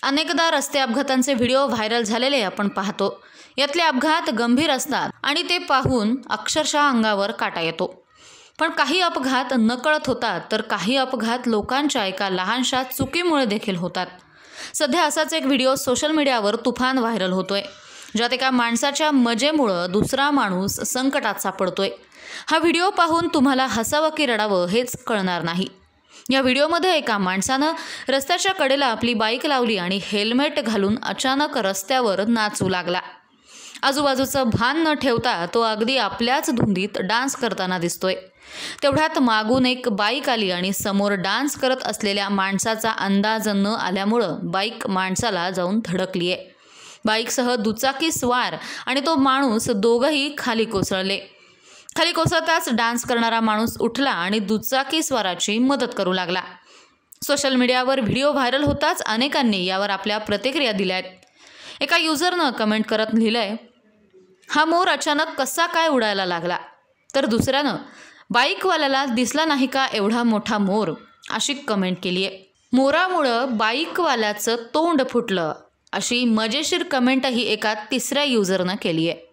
अनेकदा रस्ते अपघातांचे video viral झालेले आपण पाहतो। यातले अपघात गंभीर असतात आणि ते पाहून अक्षरशः अंगावर काटा येतो। पण काही अपघात नकळत होतात, तर काही अपघात लोकांच्या एका लहानशा चुकीमुळे देखील होतात। सध्या असाच एक व्हिडिओ सोशल मीडियावर तुफान व्हायरल होतोय, ज्यात एका माणसाच्या मजेमुळे दुसरा माणूस संकटात सापडतोय। हा व्हिडिओ पाहून तुम्हाला हसावं की रडावं हेच कळणार नाही। या व्हिडिओमध्ये एका माणसानं रस्त्याच्या कडेला आपली बाईक लावली आणि हेल्मेट घालून अचानक रस्त्यावर नाचू लागला। आजूबाजूचं भान न ठेवता तो अगदी आपल्याच धुंदीत डान्स करताना दिसतोय। तेवढ्यात मागून एक बाईक आली आणि समोर डान्स करत असलेल्या माणसाचा अंदाज न आल्यामुळे बाईक माणसाला जाऊन धडकलीये। बाईकसह दुचाकी स्वार आणि तो माणूस दोघंही खाली कोसळले। खाली कोसळताच डान्स करणारा माणूस उठला आणि दुचाकी स्वाराची मदत करू लागला। सोशल मीडियावर व्हिडिओ व्हायरल होताच अनेकांनी यावर आपल्या प्रतिक्रिया दिल्यात। एका युजरनं कमेंट करत लिहिलंय, हा मोर अचानक कसा काय उडायला लागला? तर दुसऱ्यानं, बाईकवाल्याला दिसला नाही का एवढा मोठा मोर, अशी कमेंट केली आहे। मोरामुळं बाईकवाल्याचं तोंड फुटलं, अशी मजेशीर कमेंटही एका तिसऱ्या युजरनं केली आहे।